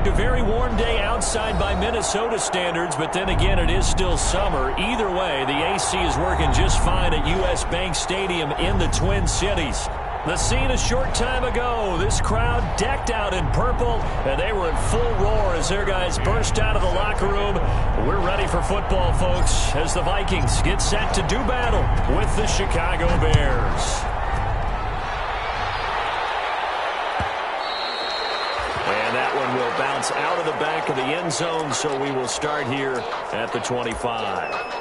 a very warm day outside by Minnesota standards, but then again, it is still summer. Either way, the AC is working just fine at U.S. Bank Stadium in the Twin Cities. The scene a short time ago, this crowd decked out in purple, and they were in full roar as their guys burst out of the locker room. We're ready for football, folks, as the Vikings get set to do battle with the Chicago Bears. And that one will bounce out of the back of the end zone, so we will start here at the 25.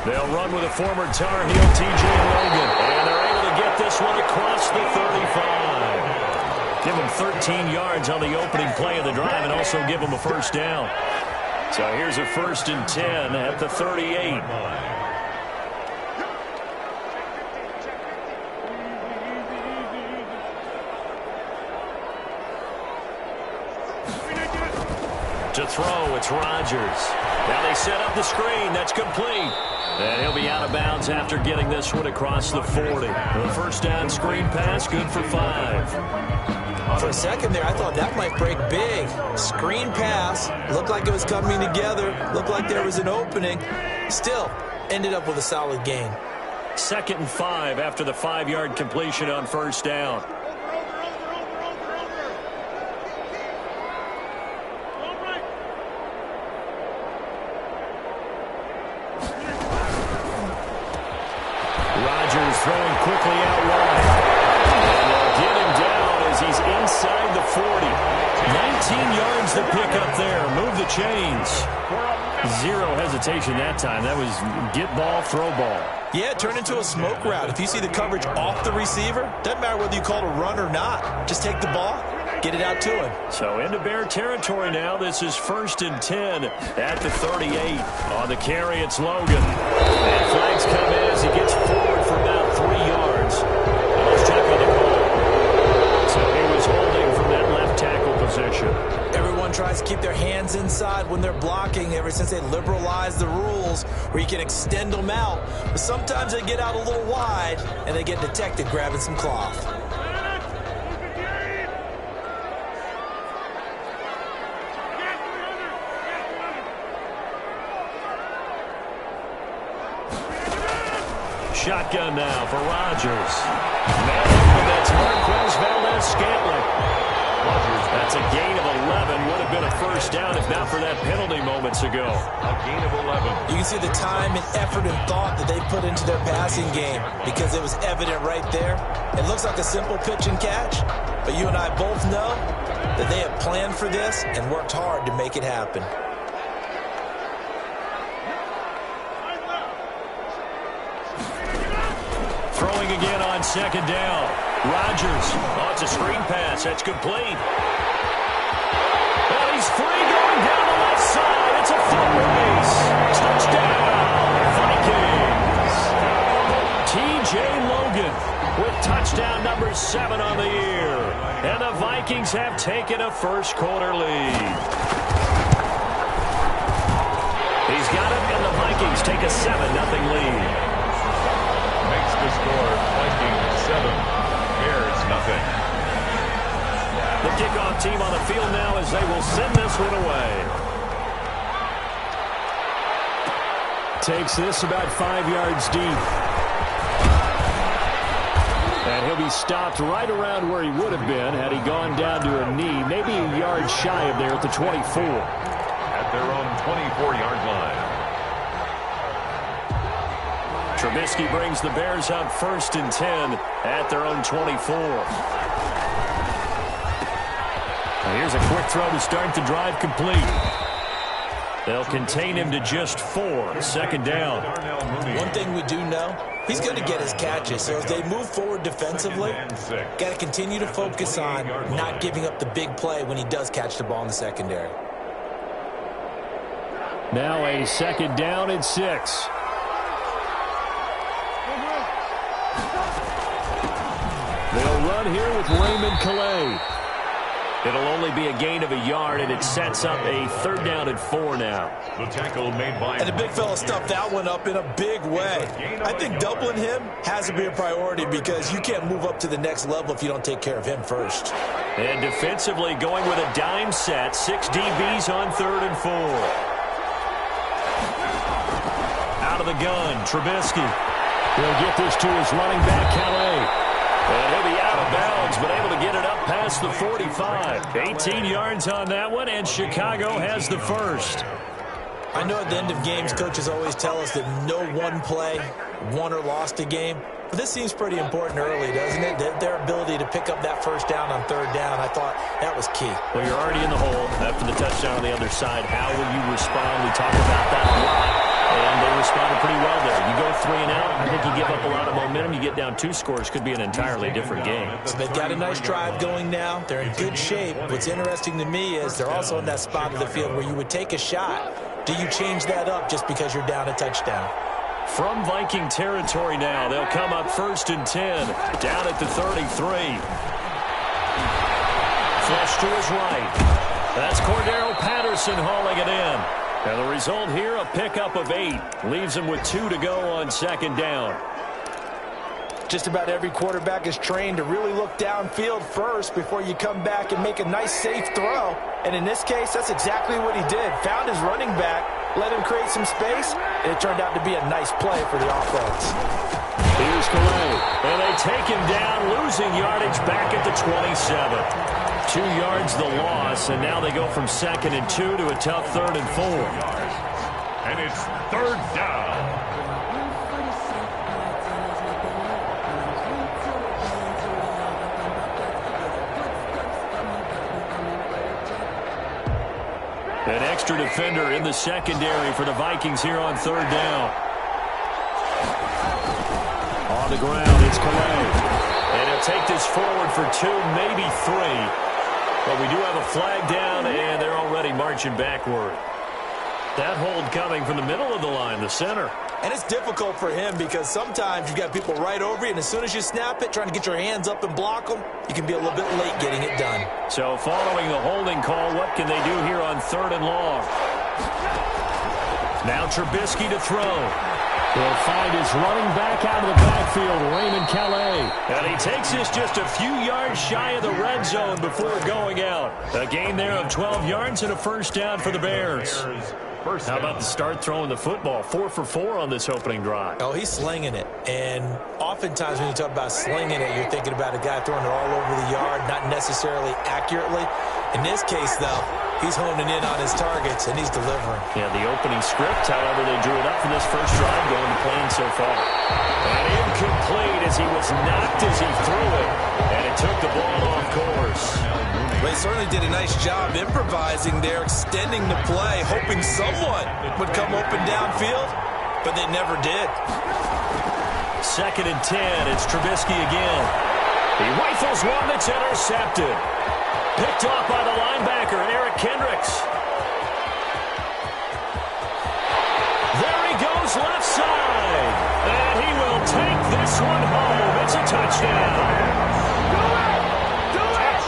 They'll run with a former Tar Heel, TJ Logan. And they're able to get this one across the 35. Give them 13 yards on the opening play of the drive and also give them a first down. So here's a 1st and 10 at the 38. To throw, it's Rodgers. Now they set up the screen. That's complete. And he'll be out of bounds after getting this one across the 40. The first down screen pass, good for 5. For a second there, I thought that might break big. Screen pass, looked like it was coming together, looked like there was an opening. Still, ended up with a solid gain. 2nd and 5 after the 5-yard completion on first down. Throwing quickly out wide. And they'll get him down as he's inside the 40. 19 yards to pick up there. Move the chains. Zero hesitation that time. That was get ball, throw ball. Yeah, it turned into a smoke route. If you see the coverage off the receiver, doesn't matter whether you call it a run or not. Just take the ball, get it out to him. So into Bear territory now. This is 1st and 10 at the 38. On the carry, it's Logan. And flags come in as he gets forward for about 3 yards. And let's check on the call. So he was holding from that left tackle position. Everyone tries to keep their hands inside when they're blocking ever since they liberalized the rules where you can extend them out. But sometimes they get out a little wide and they get detected grabbing some cloth. Shotgun now for Rodgers. That's Marquez Valdes-Scantling. That's a gain of 11. Would have been a first down if not for that penalty moments ago. A gain of 11. You can see the time and effort and thought that they put into their passing game because it was evident right there. It looks like a simple pitch and catch, but you and I both know that they have planned for this and worked hard to make it happen. Throwing again on 2nd down. Rodgers. Oh, it's a screen pass. That's complete. And he's free going down the left side. It's a foot race. Touchdown, Vikings. TJ Logan with touchdown number 7 on the year. And the Vikings have taken a first-quarter lead. He's got it, and the Vikings take a 7-0 lead. Makes the score Vikings 7, Bears nothing. The kickoff team on the field now as they will send this one away. Takes this about 5 yards deep. And he'll be stopped right around where he would have been had he gone down to a knee, maybe a yard shy of there at the 24. At their own 24-yard line. Trubisky brings the Bears up 1st and 10 at their own 24. Now here's a quick throw to start the drive complete. They'll contain him to just 4. 2nd down. One thing we do know, he's going to get his catches. So as they move forward defensively, got to continue to focus on not giving up the big play when he does catch the ball in the secondary. Now a 2nd down and 6. run here with Raymond Calais. It'll only be a gain of a yard, and it sets up a 3rd down and 4 now. The tackle made by... And the big fella stuffed that one up in a big way. I think doubling him has to be a priority because you can't move up to the next level if you don't take care of him first. And defensively going with a dime set. 6 DBs on 3rd and 4. Out of the gun, Trubisky. He'll get this to his running back, Calais. And he'll be out of bounds, but able to get it up past the 45. 18 yards on that one, and Chicago has the first. I know at the end of games, coaches always tell us that no one play won or lost a game. But this seems pretty important early, doesn't it? Their ability to pick up that first down on 3rd down, I thought that was key. Well, you're already in the hole after the touchdown on the other side. How will you respond? We talked about that a lot. And they responded pretty well there. You go 3 and out, I think you give up a lot of momentum. You get down 2 scores, could be an entirely different game. So they've got a nice drive going now. They're in good shape. What's interesting to me is they're also in that spot of the field where you would take a shot. Do you change that up just because you're down a touchdown? From Viking territory now, they'll come up 1st and 10, down at the 33. Flush to his right. That's Cordero Patterson hauling it in. And the result here, a pickup of 8. Leaves him with 2 to go on 2nd down. Just about every quarterback is trained to really look downfield first before you come back and make a nice, safe throw. And in this case, that's exactly what he did. Found his running back, let him create some space, and it turned out to be a nice play for the offense. Here's Calais. And they take him down, losing yardage back at the 27. 2 yards the loss, and now they go from 2nd and 2 to a tough 3rd and 4. And it's 3rd down. An extra defender in the secondary for the Vikings here on 3rd down. On the ground, it's Calais. And he'll take this forward for 2, maybe 3. But we do have a flag down, and they're already marching backward. That hold coming from the middle of the line, the center. And it's difficult for him because sometimes you got people right over you, and as soon as you snap it, trying to get your hands up and block them, you can be a little bit late getting it done. So following the holding call, what can they do here on 3rd and long? Now Trubisky to throw. He'll find his running back out of the backfield, Raymond Calais. And he takes this just a few yards shy of the red zone before going out. A gain there of 12 yards and a 1st down for the Bears. How about the start throwing the football? 4 for 4 on this opening drive. Oh, he's slinging it. And oftentimes when you talk about slinging it, you're thinking about a guy throwing it all over the yard, not necessarily accurately. In this case, though, he's honing in on his targets, and he's delivering. Yeah, the opening script, however, they drew it up for this first drive, going to plan so far. And incomplete as he was knocked as he threw it, and it took the ball off course. They certainly did a nice job improvising there, extending the play, hoping someone would come open downfield, but they never did. 2nd and 10, it's Trubisky again. He rifles one that's intercepted. Picked off by the linebacker, Eric Kendricks. There he goes left side. And he will take this one home. It's a touchdown.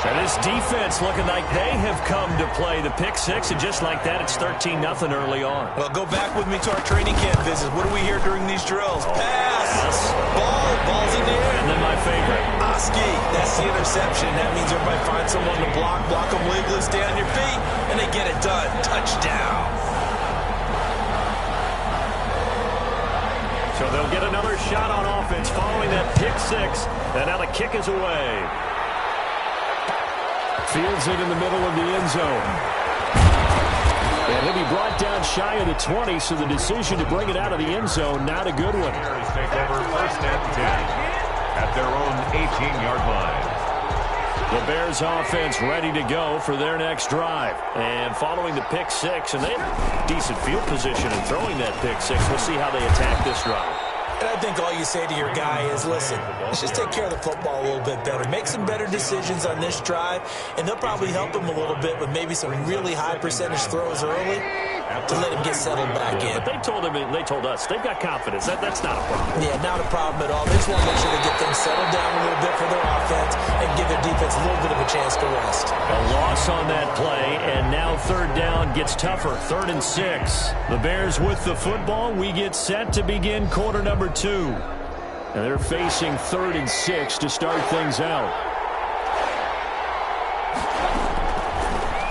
And this defense looking like they have come to play the pick 6, and just like that, it's 13-0 early on. Well, go back with me to our training camp visits. What do we hear during these drills? Pass, ball's in the air. And then my favorite. Oski, that's the interception. That means everybody finds someone to block them legally, stay on your feet, and they get it done. Touchdown. So they'll get another shot on offense following that pick 6, and now the kick is away. Fields it in the middle of the end zone. And he'll be brought down shy of the 20, so the decision to bring it out of the end zone, not a good one. Bears take over 1st and 10 at their own 18-yard line. The Bears offense ready to go for their next drive. And following the pick 6, and they have decent field position in throwing that pick 6. We'll see how they attack this drive. And I think all you say to your guy is, listen, let's just take care of the football a little bit better. Make some better decisions on this drive, and they'll probably help him a little bit with maybe some really high percentage throws early to let him get settled back in. But they told us they've got confidence. That's not a problem. Yeah, not a problem at all. They just want to make sure they get things settled down a little bit for their offense and give their defense a little bit of a chance to rest. A loss on that play, and now third down gets tougher. 3rd and 6. The Bears with the football. We get set to begin quarter number 2. And they're facing 3rd and 6 to start things out.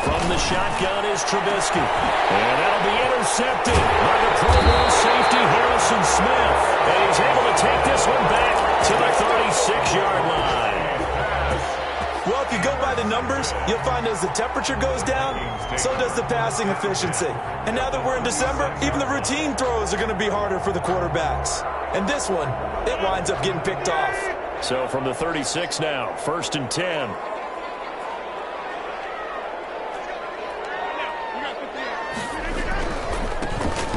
From the shotgun is Trubisky. And that'll be intercepted by the Pro Bowl safety Harrison Smith. And he's able to take this one back to the 36-yard line. Well, if you go by the numbers, you'll find as the temperature goes down, so does the passing efficiency. And now that we're in December, even the routine throws are going to be harder for the quarterbacks. And this one, it winds up getting picked off. So from the 36 now, 1st and 10.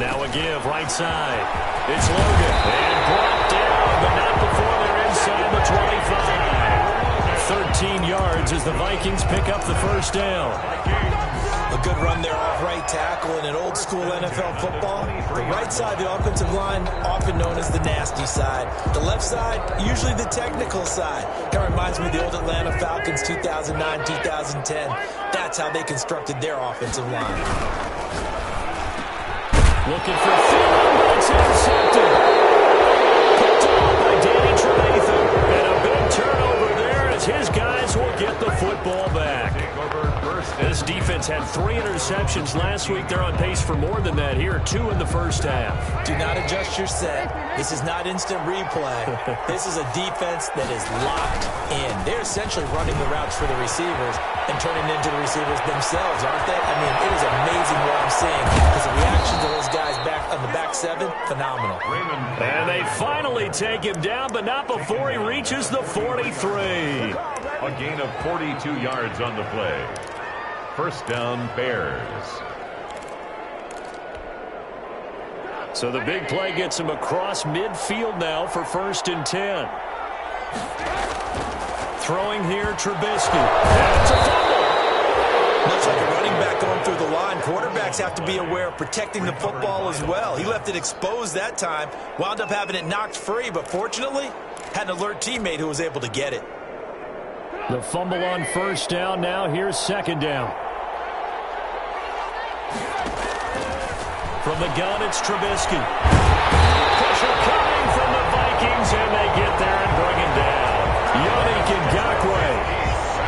Now a give, right side. It's Logan. And brought down, but not before they're inside the 25. 13 yards as the Vikings pick up the first down. A good run there off right tackle in an old school NFL football. The right side, the offensive line, often known as the nasty side. The left side, usually the technical side. Kind of reminds me of the old Atlanta Falcons 2009, 2010. That's how they constructed their offensive line. Looking for Thielen, but it's intercepted. Picked off by Danny Trevathan. And a big turnover there as his guys will get the football back. This defense had 3 interceptions last week. They're on pace for more than that here. 2 in the first half. Do not adjust your set. This is not instant replay. This is a defense that is locked in. They're essentially running the routes for the receivers and turning into the receivers themselves, aren't they? I mean, it is amazing what I'm seeing because the reactions of those guys back on the back 7, phenomenal. And they finally take him down, but not before he reaches the 43. A gain of 42 yards on the play. First down, Bears. So the big play gets him across midfield now for 1st and 10. Throwing here, Trubisky. And it's a fumble. Much like a running back going through the line, quarterbacks have to be aware of protecting the football as well. He left it exposed that time, wound up having it knocked free, but fortunately, had an alert teammate who was able to get it. The fumble on first down. Now here's 2nd down. From the gun, it's Trubisky. Pressure coming from the Vikings, and they get there and bring him down. Yannick Ngakoue.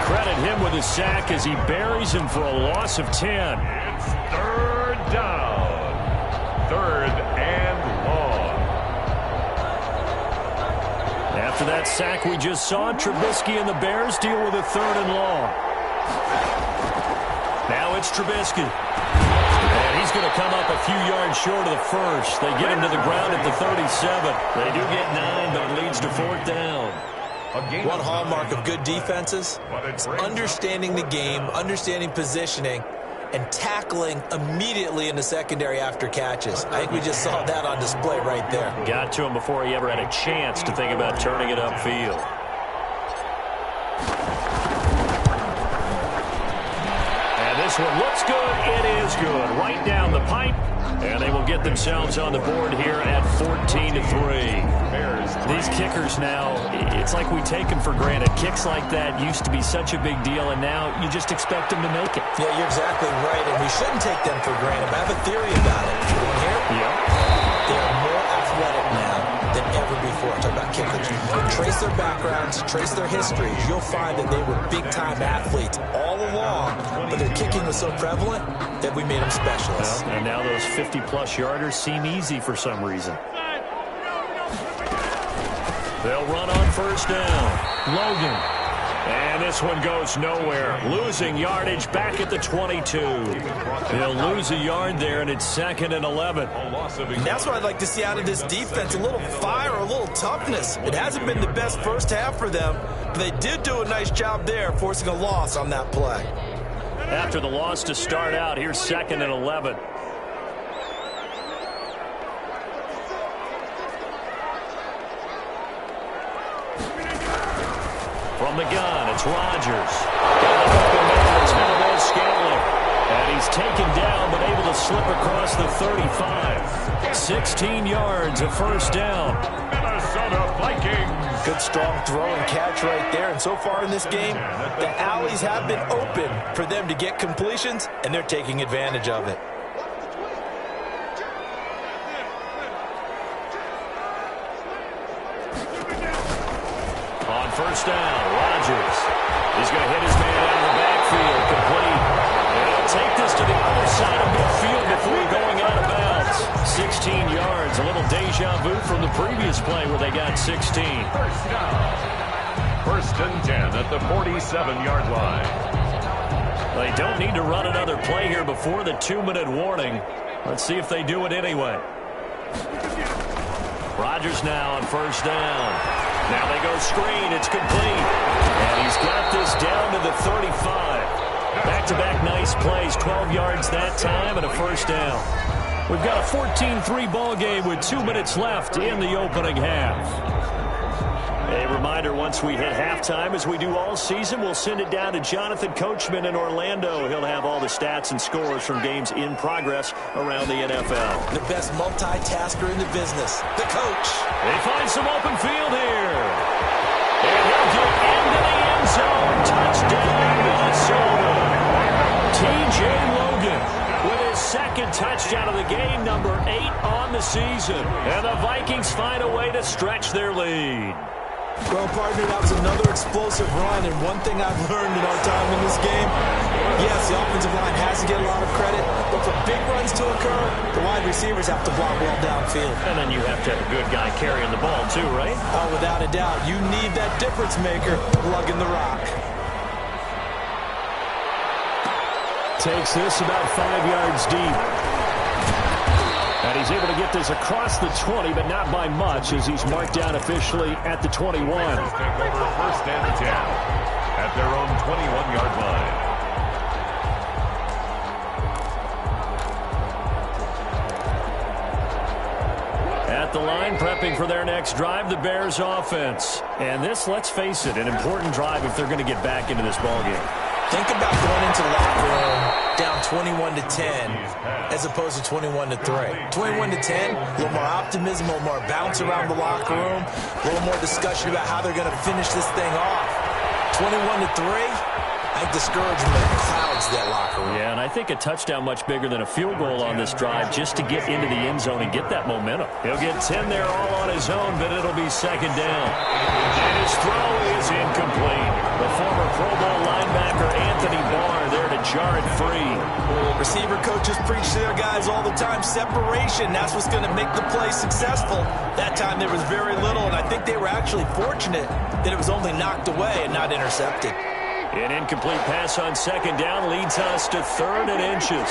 Credit him with a sack as he buries him for a loss of 10. It's 3rd down. 3rd and long. After that sack we just saw, Trubisky and the Bears deal with a 3rd and long. Now it's Trubisky. And he's going to come up a few yards short of the first. They get him to the ground at the 37. They do get 9, but it leads to 4th down. One hallmark of good defenses is understanding the game, understanding positioning, and tackling immediately in the secondary after catches. I think we just saw that on display right there. Got to him before he ever had a chance to think about turning it upfield. And this one looks good. It is good. Right down the pipe. And they will get themselves on the board here at 14-3. These kickers now, it's like we take them for granted. Kicks like that used to be such a big deal, and now you just expect them to make it. Yeah, you're exactly right, and we shouldn't take them for granted. But I have a theory about it. You want to hear it? Yeah. They are more athletic now than ever before. I'm talking about kickers. Trace their backgrounds, trace their histories. You'll find that they were big-time athletes all along, but their kicking was so prevalent that we made them specialists. Well, and now those 50-plus yarders seem easy for some reason. They'll run on first down. Logan. And this one goes nowhere. Losing yardage back at the 22. They'll lose a yard there, and it's 2nd and 11. And that's what I'd like to see out of this defense. A little fire, a little toughness. It hasn't been the best first half for them, but they did do a nice job there, forcing a loss on that play. After the loss to start out, here's 2nd and 11. the gun, it's Rodgers. Got an open man, it's Valdez Scantling. And he's taken down, but able to slip across the 35. 16 yards, a first down. Minnesota Vikings. Good strong throw and catch right there. And so far in this game, the alleys have been open for them to get completions, and they're taking advantage of it. On first down, Rodgers. He's going to hit his man out of the backfield, complete. And he'll take this to the other side of midfield before going out of bounds. 16 yards, a little deja vu from the previous play where they got 16. First down. First and 10 at the 47-yard line. They don't need to run another play here before the 2-minute warning. Let's see if they do it anyway. Rodgers now on first down. Now they go screen. It's complete. And he's got this down to the 35. Back-to-back nice plays. 12 yards that time and a first down. We've got a 14-3 ball game with 2 minutes left in the opening half. A reminder, once we hit halftime, as we do all season, we'll send it down to Jonathan Coachman in Orlando. He'll have all the stats and scores from games in progress around the NFL. The best multitasker in the business, the coach. They find some open field here. And he'll get into the end zone. Touchdown, Minnesota. T.J. Logan with his second touchdown of the game, number 8 on the season. And the Vikings find a way to stretch their lead. Well, partner, that was another explosive run, and one thing I've learned in our time in this game, yes, the offensive line has to get a lot of credit, but for big runs to occur, the wide receivers have to block well downfield. And then you have to have a good guy carrying the ball too, right? Oh, without a doubt. You need that difference maker lugging the rock. Takes this about 5 yards deep. And he's able to get this across the 20, but not by much, as he's marked down officially at the 21. Take over first and 10 at their own 21-yard line. At the line, prepping for their next drive, the Bears offense. And this, let's face it, an important drive if they're going to get back into this ballgame. Think about going into the locker room down 21-10 as opposed to 21-3. 21-10, a little more optimism, a little more bounce around the locker room, a little more discussion about how they're going to finish this thing off. 21-3, I think discouragement clouds that locker room. Yeah, and I think a touchdown much bigger than a field goal on this drive just to get into the end zone and get that momentum. He'll get 10 there all on his own, but it'll be second down. And his throw is incomplete. The former Pro Bowl linebacker Anthony Barr there to jar it free. Receiver coaches preach to their guys all the time, separation, that's what's going to make the play successful. That time there was very little, and I think they were actually fortunate that it was only knocked away and not intercepted. An incomplete pass on second down leads us to 3rd and inches.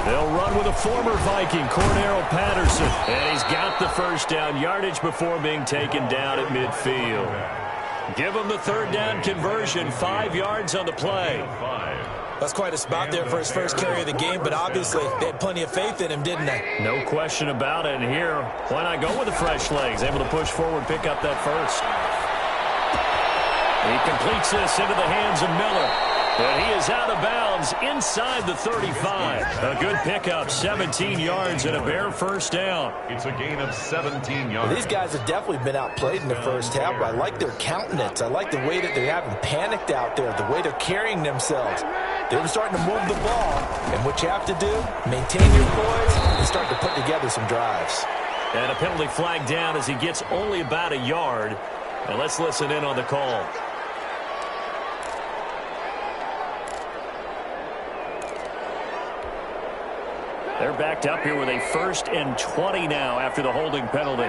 They'll run with a former Viking, Cordarrelle Patterson. And he's got the first down yardage before being taken down at midfield. Give him the 3rd down conversion, 5 yards on the play. That's quite a spot there for his first carry of the game, but obviously they had plenty of faith in him, didn't they? No question about it. And here, why not go with the fresh legs? Able to push forward, pick up that first. He completes this into the hands of Miller. And he is out of bounds inside the 35. A good pickup, 17 yards and a Bear first down. It's a gain of 17 yards. Well, these guys have definitely been outplayed in the first half, but I like their countenance. I like the way that they haven't panicked out there, the way they're carrying themselves. They're starting to move the ball, and what you have to do, maintain your poise and start to put together some drives. And a penalty flag down as he gets only about a yard. And let's listen in on the call. They're backed up here with a 1st and 20 now after the holding penalty.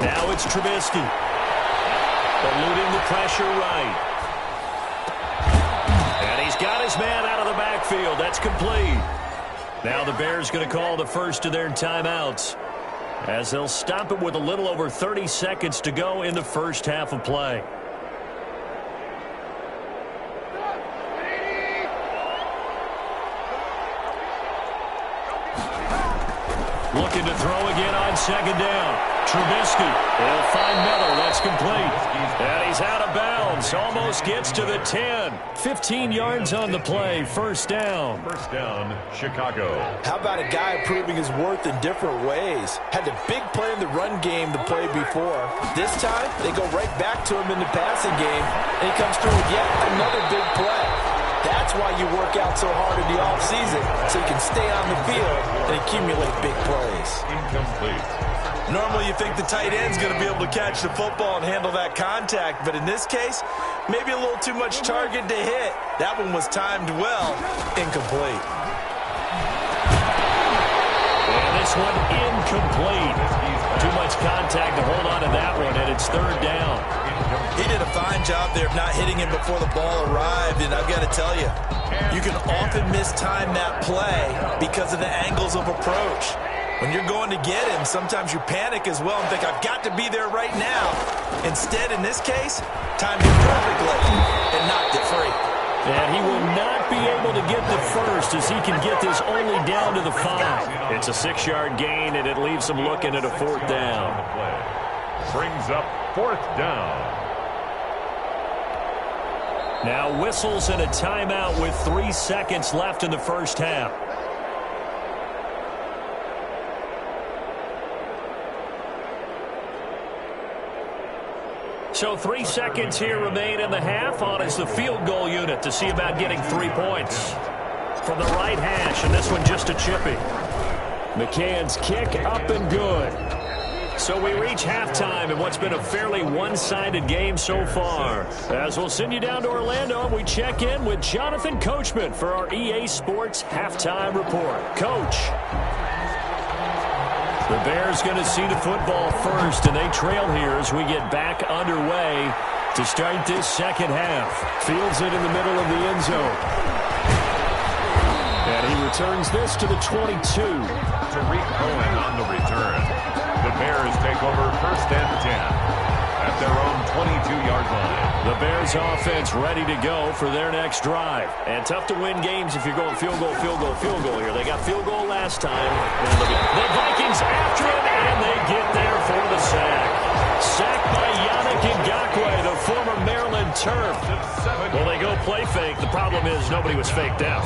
Now it's Trubisky. Eluding the pressure right. And he's got his man out of the backfield. That's complete. Now the Bears going to call the first of their timeouts, as they'll stop it with a little over 30 seconds to go in the first half of play. Looking to throw again on second down. Trubisky will find Miller. That's complete. And he's out of bounds. Almost gets to the 10. 15 yards on the play. First down. First down, Chicago. How about a guy proving his worth in different ways? Had a big play in the run game the play before. This time, they go right back to him in the passing game, and he comes through with yet another big play. That's why you work out so hard in the offseason, so you can stay on the field and accumulate big plays. Incomplete. Normally, you think the tight end's going to be able to catch the football and handle that contact, but in this case, maybe a little too much target to hit. That one was timed well. Incomplete. And this one incomplete. Too much contact to hold on to that one, and it's third down. He did a fine job there of not hitting him before the ball arrived, and I've got to tell you, you can often mistime that play because of the angles of approach. When you're going to get him, sometimes you panic as well and think, I've got to be there right now. Instead, in this case, timed it perfectly and knocked it free. And he will not be able to get the first as he can get this only down to the 5. It's a 6-yard gain, and it leaves him looking at a fourth down. Brings up fourth down. Now whistles and a timeout with 3 seconds left in the first half. So 3 seconds here remain in the half. On is the field goal unit to see about getting 3 points. From the right hash, and this one just a chippy. McCann's kick up and good. So we reach halftime in what's been a fairly one-sided game so far. As we'll send you down to Orlando, we check in with Jonathan Coachman for our EA Sports Halftime Report. Coach. The Bears going to see the football first, and they trail here as we get back underway to start this second half. Fields it in the middle of the end zone. And he returns this to the 22. Tariq Cohen on the return. The Bears take over first and 10 at their own 22-yard line. The Bears offense ready to go for their next drive. And tough to win games if you're going field goal, field goal, field goal here. They got field goal last time. The Vikings after him, and they get there for the sack. Sacked by Yannick Ngakoue, the former Maryland Terp. Well, they go play fake. The problem is nobody was faked out.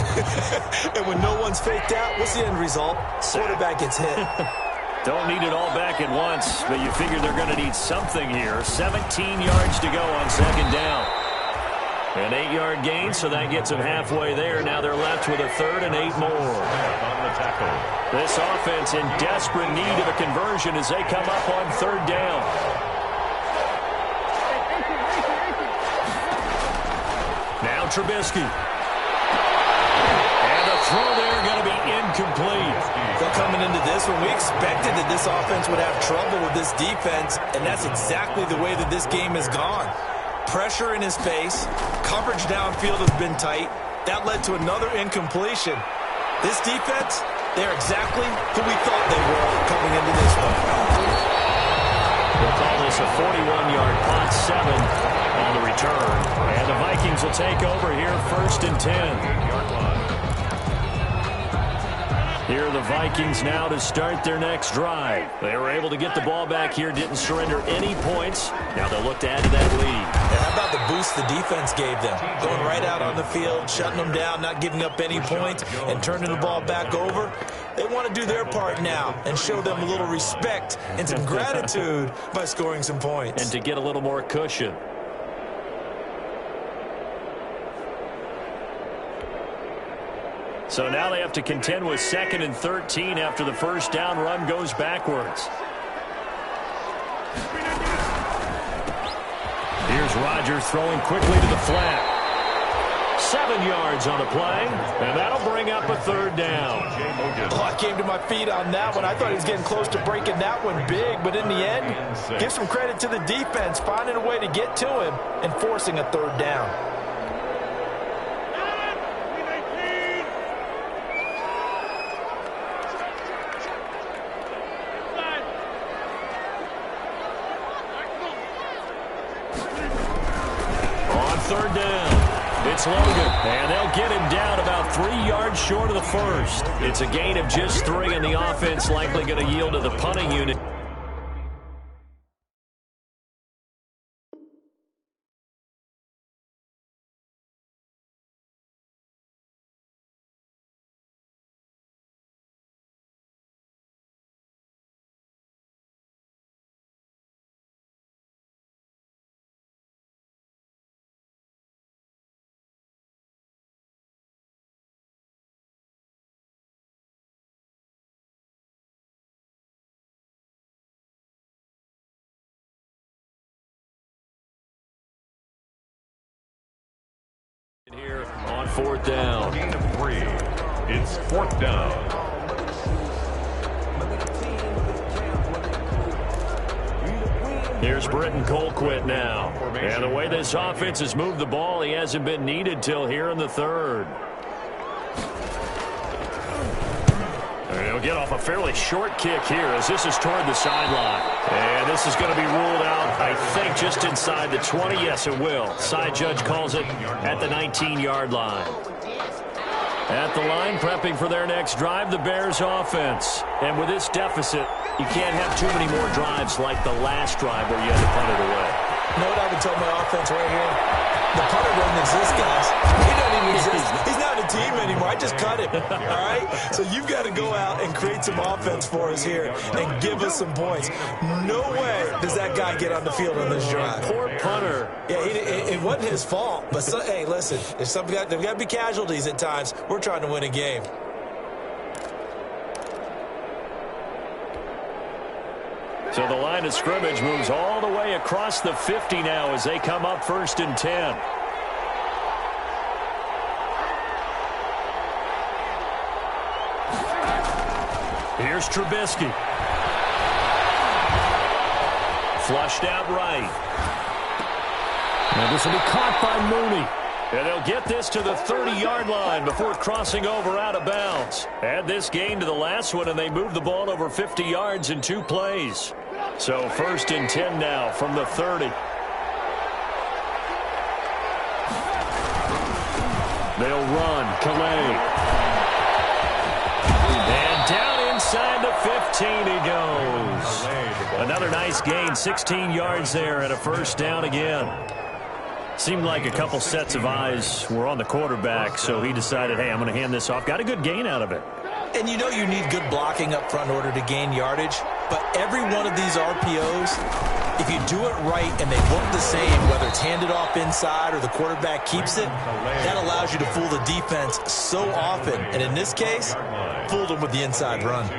And when no one's faked out, what's the end result? Quarterback gets hit. Don't need it all back at once, but you figure they're going to need something here. 17 yards to go on second down. An 8-yard gain, so that gets them halfway there. Now they're left with a third and 8 more. On the tackle. This offense in desperate need of a conversion as they come up on third down. Now Trubisky. And the throw there going to be incomplete. Well, coming into this one, we expected that this offense would have trouble with this defense, and that's exactly the way that this game has gone. Pressure in his face, coverage downfield has been tight. That led to another incompletion. This defense, they're exactly who we thought they were coming into this one. We'll call this a 41-yard punt, 7 on the return. And the Vikings will take over here first and 10. Here are the Vikings now to start their next drive. They were able to get the ball back here, didn't surrender any points. Now they'll look to add to that lead. And how about the boost the defense gave them? Going right out on the field, shutting them down, not giving up any points, and turning the ball back over. They want to do their part now and show them a little respect and some gratitude by scoring some points. And to get a little more cushion. So now they have to contend with 2nd and 13 after the first down run goes backwards. Here's Rodgers throwing quickly to the flat. 7 yards on the play, and that'll bring up a third down. Oh, I came to my feet on that one. I thought he was getting close to breaking that one big, but in the end, give some credit to the defense, finding a way to get to him and forcing a third down. It's Logan, and they'll get him down about 3 yards short of the first. It's a gain of just 3, and the offense likely going to yield to the punting unit. Here on 4th down. Gain of 3. It's 4th down. Here's Britton Colquitt now. And the way this offense has moved the ball, he hasn't been needed till here in the 3rd. And he'll get off a fairly short kick here as this is toward the sideline. And this is going to be ruled out, I think, just inside the 20. Yes, it will. Side judge calls it at the 19-yard line. At the line, prepping for their next drive, the Bears offense. And with this deficit, you can't have too many more drives like the last drive where you had to punt it away. You know what I would tell my offense right here? The punter doesn't exist, guys. He doesn't even exist. He's not a team anymore. I just cut him. All right? So you've got to go out and create some offense for us here and give us some points. No way does that guy get on the field on this drive. Poor punter. Yeah, it wasn't his fault. But, hey, listen, there's got to be casualties at times. We're trying to win a game. So the line of scrimmage moves all the way across the 50 now as they come up 1st and 10. Here's Trubisky. Flushed out right. Now this will be caught by Mooney. And they'll get this to the 30-yard line before crossing over out of bounds. Add this gain to the last one, and they move the ball over 50 yards in 2 plays. So 1st and 10 now from the 30. They'll run. Calais. And down inside the 15 he goes. Another nice gain, 16 yards there and a 1st down again. Seemed like a couple sets of eyes were on the quarterback, so he decided, hey, I'm going to hand this off. Got a good gain out of it. And you know you need good blocking up front in order to gain yardage. But every one of these RPOs, if you do it right and they look the same, whether it's handed off inside or the quarterback keeps it, that allows you to fool the defense so often. And in this case, fooled them with the inside run.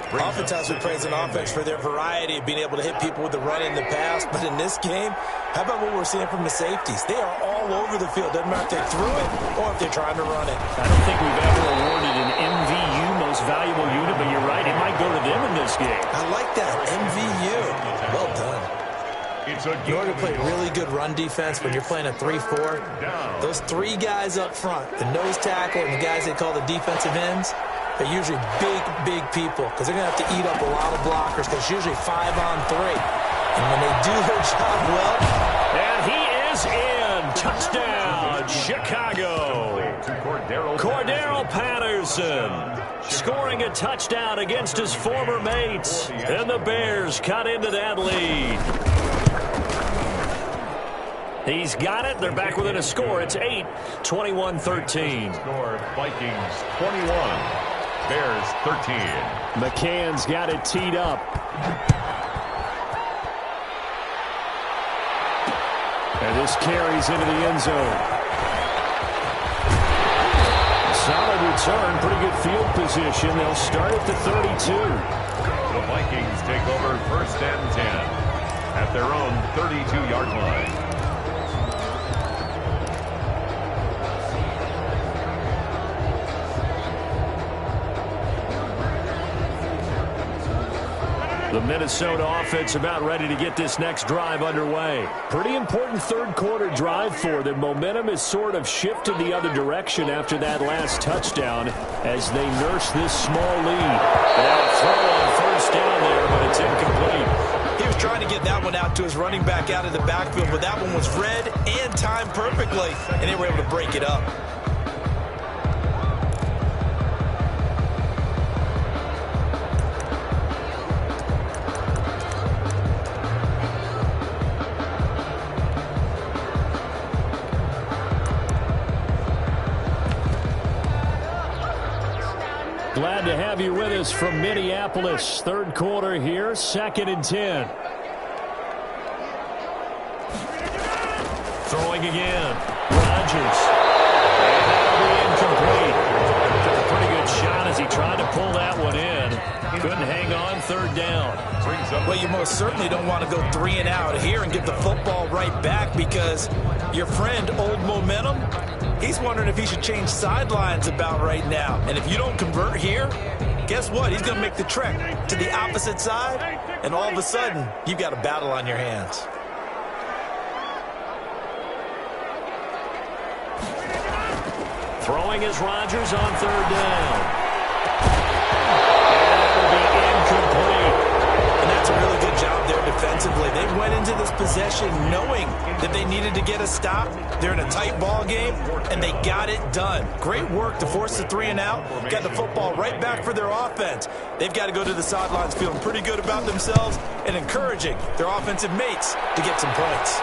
Oftentimes we praise an offense for their variety of being able to hit people with the run in the past. But in this game, how about what we're seeing from the safeties? They are all over the field. Doesn't matter if they threw it or if they're trying to run it. I don't think we've ever awarded an MVU, most valuable unit, but you're right. It might go to them in this game. I like that. MVU. Well done. In order to play really good run defense when you're playing a 3-4, those 3 guys up front, the nose tackle and the guys they call the defensive ends, they're usually big people because they're going to have to eat up a lot of blockers because it's usually 5-on-3. And when they do their job well. And he is in. Touchdown, Chicago. Cordero Patterson scoring a touchdown against his former mates. And the Bears cut into that lead. He's got it. They're back within a score. It's 8, 21-13. Score Vikings 21, Bears 13. McCann's got it teed up. And this carries into the end zone. Solid return, pretty good field position. They'll start at the 32. The Vikings take over 1st and 10 at their own 32-yard line. The Minnesota offense about ready to get this next drive underway. Pretty important 3rd quarter drive for them. Momentum has sort of shifted the other direction after that last touchdown as they nurse this small lead. Now throw on 1st down there, but it's incomplete. He was was trying to get that one out to his running back out of the backfield, but that one was read and timed perfectly, and they were able to break it up. Glad to have you with us from Minneapolis. Third quarter here, 2nd and 10. Throwing again. Rodgers. And that'll be incomplete. Took a pretty good shot as he tried to pull that one in. Couldn't hang on, 3rd down. Well, you most certainly don't want to go 3 and out here and get the football right back, because your friend, Old Momentum, he's wondering if he should change sidelines about right now. And if you don't convert here, guess what? He's going to make the trek to the opposite side, and all of a sudden, you've got a battle on your hands. Throwing is Rodgers on 3rd down. And that'll be incomplete. And that's a really good job there defensively. They went into this possession knowing that they needed to get a stop. They're in a tight ball game, and they got it done. Great work to force the 3 and out. Got the football right back for their offense. They've got to go to the sidelines feeling pretty good about themselves and encouraging their offensive mates to get some points.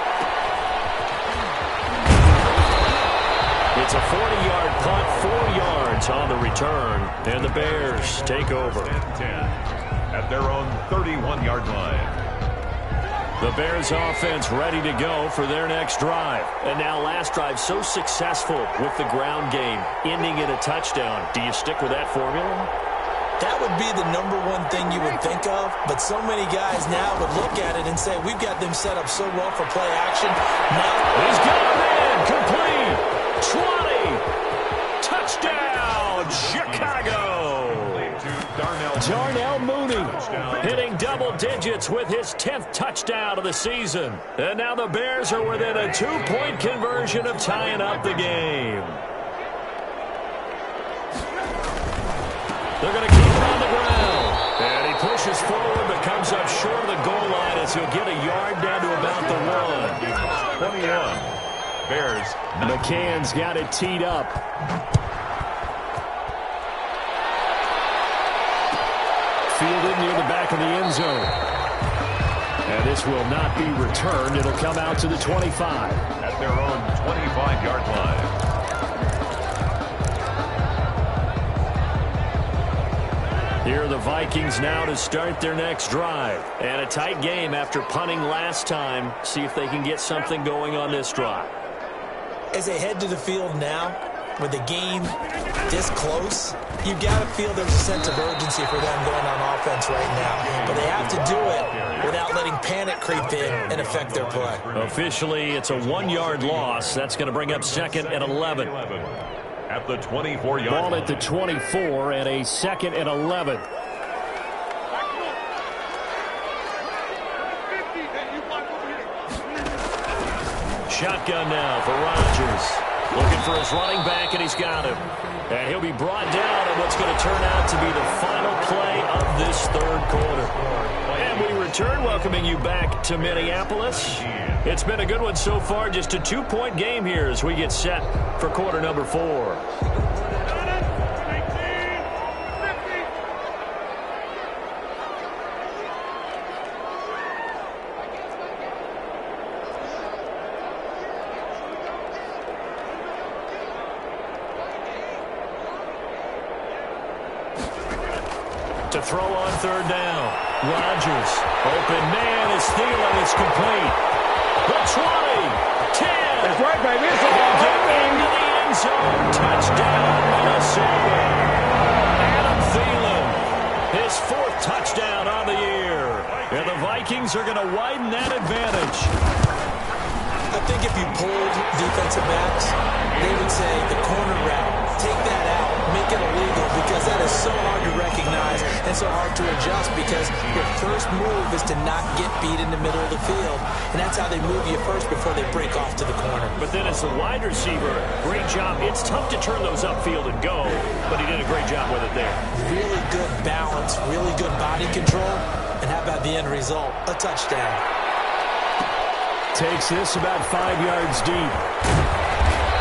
It's a 40-yard punt, 4 yards on the return, and the Bears take over. At their own 31-yard line. The Bears offense ready to go for their next drive. And now last drive so successful with the ground game, ending in a touchdown. Do you stick with that formula? That would be the #1 thing you would think of, but so many guys now would look at it and say, we've got them set up so well for play action. Now he's got him in, complete, 20, touchdown, Chicago. Darnell Mooney hitting double digits with his 10th touchdown of the season. And now the Bears are within a 2-point conversion of tying up the game. They're going to keep it on the ground. And he pushes forward but comes up short of the goal line as he'll get a yard down to about the 1. 21. Bears. McCann's got it teed up. Fielded near the back of the end zone. And this will not be returned. It'll come out to the 25. At their own 25-yard line. Here are the Vikings now to start their next drive. And a tight game after punting last time. See if they can get something going on this drive. As they head to the field now, with the game this close, you've got to feel there's a sense of urgency for them going on offense right now. But they have to do it without letting panic creep in and affect their play. Officially, it's a 1-yard loss. That's going to bring up 2nd and 11. At the 24-yard line. Ball at the 24 and a 2nd and 11. Shotgun now for Rodgers. Looking for his running back, and he's got him. And he'll be brought down in what's going to turn out to be the final play of this 3rd quarter. And we return, welcoming you back to Minneapolis. It's been a good one so far, just a 2-point game here as we get set for quarter number 4. To throw on 3rd down. Rodgers. Open man is Thielen. It's complete. The 20. 10. That's right, baby. It's get into the end zone. Touchdown, Minnesota. Adam Thielen. His 4th touchdown on the year. And the Vikings are going to widen that advantage. I think if you pulled defensive backs, they would say the corner route, take that out, make it illegal, because that is so hard to recognize and so hard to adjust, because your first move is to not get beat in the middle of the field, and that's how they move you first before they break off to the corner. But then as a wide receiver, great job. It's tough to turn those upfield and go, but he did a great job with it there. Really good balance, really good body control, And how about the end result? A touchdown. Takes this about 5 yards deep.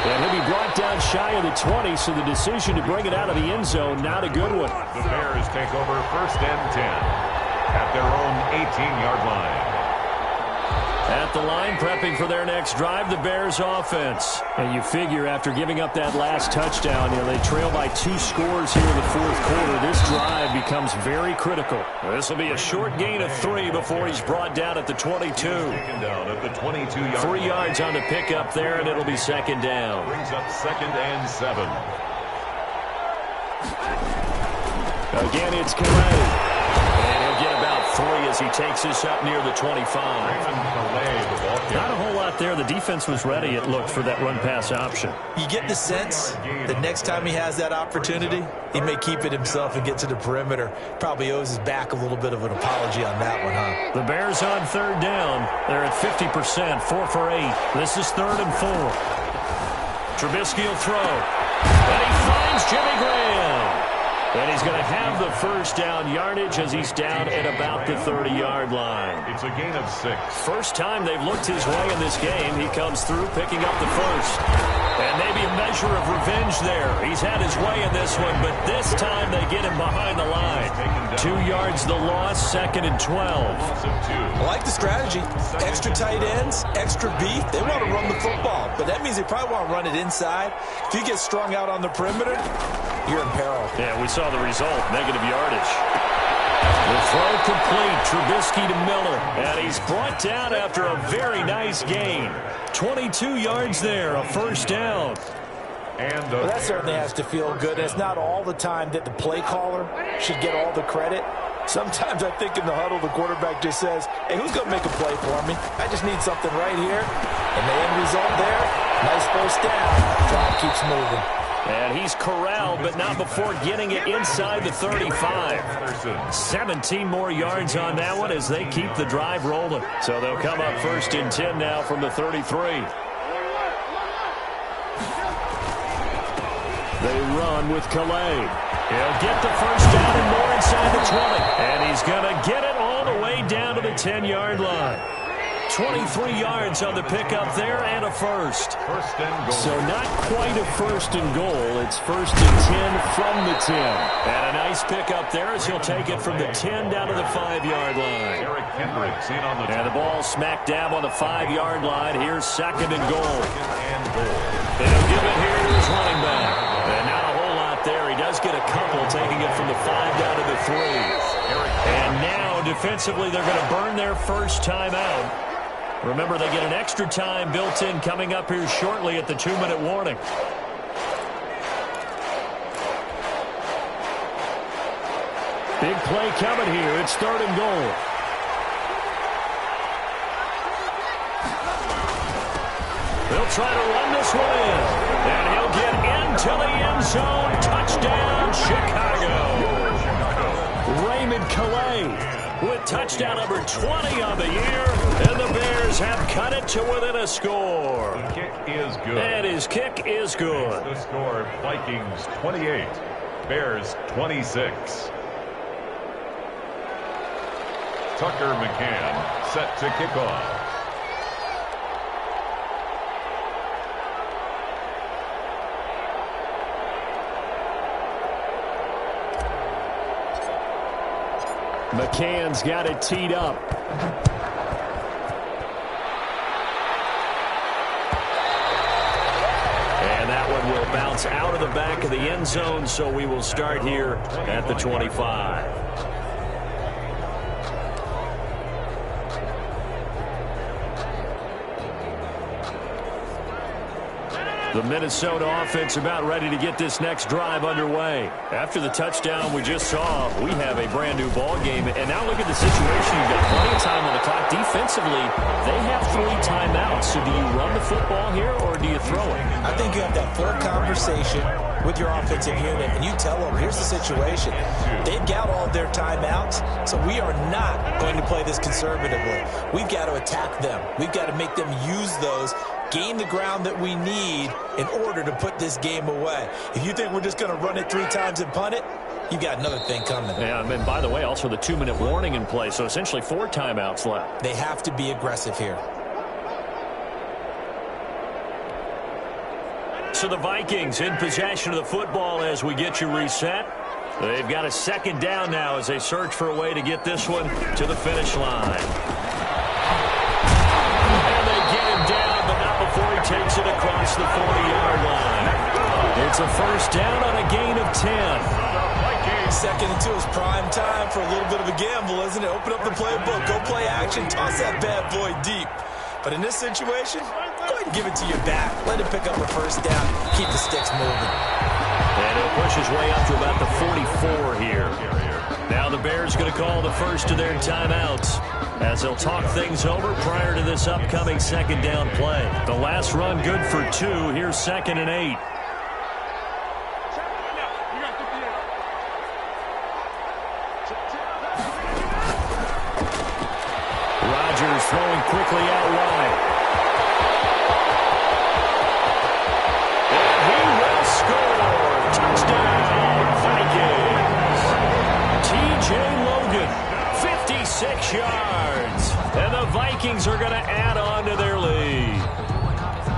And he'll be brought down shy of the 20, so the decision to bring it out of the end zone, not a good one. The Bears take over 1st and 10 at their own 18-yard line. At the line, prepping for their next drive, the Bears offense. And you figure after giving up that last touchdown, they trail by 2 scores here in the 4th quarter. This drive becomes very critical. This will be a short gain of 3 before he's brought down at the 22. Taken down at the 22-yard 3 yards on the pickup there, and it'll be 2nd down. Brings up 2nd and 7. Again, it's Calais. And he'll get about 3 as he takes this up near the 25. Not a whole lot there. The defense was ready, it looked, for that run-pass option. You get the sense that next time he has that opportunity, he may keep it himself and get to the perimeter. Probably owes his back a little bit of an apology on that one, huh? The Bears on 3rd down. They're at 50%, 4 for 8. This is 3rd and 4. Trubisky will throw. And he finds Jimmy Graham. And he's going to have the 1st down yardage as he's down at about the 30-yard line. It's a gain of 6. First time they've looked his way in this game. He comes through picking up the 1st. And maybe a measure of revenge there. He's had his way in this one, but this time they get him behind the line. 2 yards the loss, 2nd and 12. I like the strategy. Extra tight ends, extra beef. They want to run the football, but that means they probably want to run it inside. If you get strung out on the perimeter, you're in peril. Yeah, we saw the result, negative yardage. The throw complete, Trubisky to Miller, and he's brought down after a very nice gain. 22 yards there, a 1st down. Well, that certainly has to feel good. It's not all the time that the play caller should get all the credit. Sometimes I think in the huddle, the quarterback just says, hey, who's going to make a play for me? I just need something right here. And the end result there, nice 1st down. Drive keeps moving. And he's corralled, but not before getting it inside the 35. 17 more yards on that one as they keep the drive rolling. So they'll come up 1st and 10 now from the 33. They run with Calais. He'll get the 1st down and more inside the 20. And he's going to get it all the way down to the 10-yard line. 23 yards on the pickup there and a 1st. 1st and goal. So not quite a 1st and goal. It's 1st and 10 from the 10. And a nice pickup there as he'll take it from the 10 down to the 5-yard line. Eric Kendricks in on the and the ball smack dab on the 5-yard line. Here's 2nd and goal. They'll give it here to his running back. And not a whole lot there. He does get a couple, taking it from the 5 down to the 3. And now defensively they're going to burn their 1st time out. Remember, they get an extra time built in coming up here shortly at the 2-minute warning. Big play coming here. It's 3rd and goal. They'll try to run this one in. And he'll get into the end zone. Touchdown, Chicago. Raymond Calais with touchdown number 20 on the year, and the Bears have cut it to within a score. The kick is good. And his kick is good. The score, Vikings 28, Bears 26. Tucker McCann set to kick off. McCann's got it teed up. And that one will bounce out of the back of the end zone, so we will start here at the 25. The Minnesota offense about ready to get this next drive underway. After the touchdown we just saw, we have a brand new ball game. And now look at the situation. You've got plenty of time on the clock. Defensively, they have 3 timeouts. So do you run the football here or do you throw it? I think you have that full conversation with your offensive unit, and you tell them, here's the situation. They've got all their timeouts, so we are not going to play this conservatively. We've got to attack them. We've got to make them use those, gain the ground that we need in order to put this game away. If you think we're just going to run it 3 times and punt it, you got another thing coming. Yeah, and by the way, also the 2-minute warning in play, so essentially 4 timeouts left. They have to be aggressive here. So the Vikings in possession of the football as we get you reset. They've got a second down now as they search for a way to get this one to the finish line. And they get him down, but not before he takes it across the 40-yard line. It's a first down on a gain of 10. Second and 2 is prime time for a little bit of a gamble, isn't it? Open up the playbook, go play action, toss that bad boy deep. But in this situation, go ahead and give it to your back. Let him pick up a first down. Keep the sticks moving. And he'll push his way up to about the 44 here. Now the Bears going to call the first of their timeouts as they'll talk things over prior to this upcoming second down play. The last run good for 2. Here's 2nd and 8. Rodgers throwing quickly out wide. And he will score. Touchdown, Vikings. T.J. Logan, 56 yards. And the Vikings are going to add on to their lead.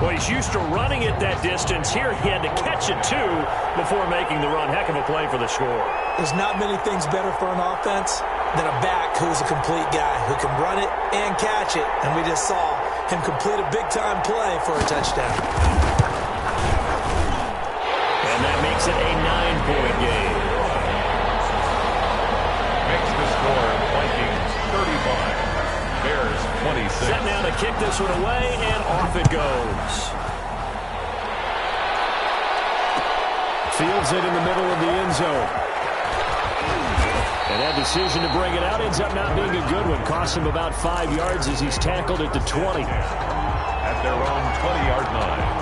Well, he's used to running it that distance. Here he had to catch it, too, before making the run. Heck of a play for the score. There's not many things better for an offense than a back who's a complete guy who can run it and catch it. And we just saw him complete a big-time play for a touchdown. And that makes it a 9-point game. Makes the score Vikings 35. Bears 26. Set now to kick this one away, and off it goes. Fields it in the middle of the end zone. And that decision to bring it out ends up not being a good one. Cost him about 5 yards as he's tackled at the 20. At their own 20-yard line.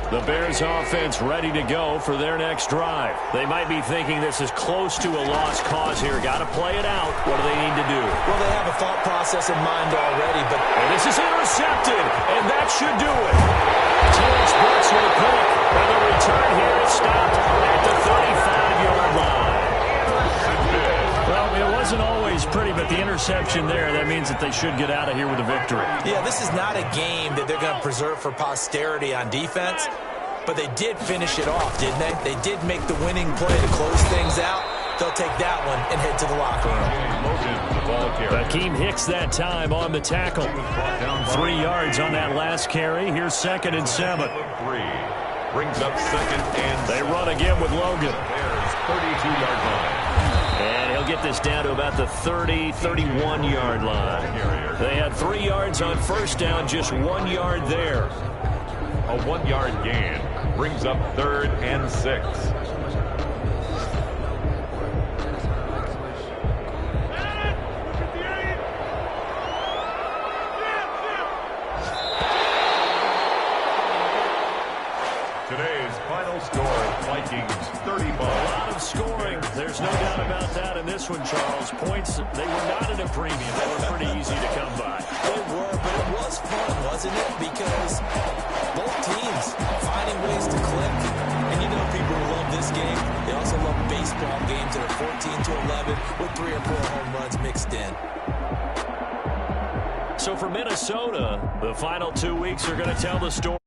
The Bears offense ready to go for their next drive. They might be thinking this is close to a lost cause here. Got to play it out. What do they need to do? Well, they have a thought process in mind already, but... And this is intercepted, and that should do it. Terrence Brooks with a pick, and the return here is stopped at the 35-yard line. Well, it wasn't always pretty, but the interception there, that means that they should get out of here with a victory. Yeah, this is not a game that they're going to preserve for posterity on defense, but they did finish it off, didn't they? They did make the winning play to close things out. They'll take that one and head to the locker room. Akeem Hicks that time on the tackle. 3 yards on that last carry. Here's 2nd and 7. Brings up 2nd and 7. They run again with Logan. Bears 32-yard line. And he'll get this down to about the 30, 31-yard line. They had 3 yards on first down, just 1 yard there. A 1-yard gain brings up 3rd and 6. Today's final score, Vikings 35. A lot of scoring. There's no doubt about that in this one, Charles. Points, they were not at a premium. They were pretty easy to come by. They were, but it was fun, wasn't it? Because both teams finding ways to click. And you know people who love this game, they also love baseball games that are 14-11 with 3 or 4 home runs mixed in. So for Minnesota, the final 2 weeks are going to tell the story.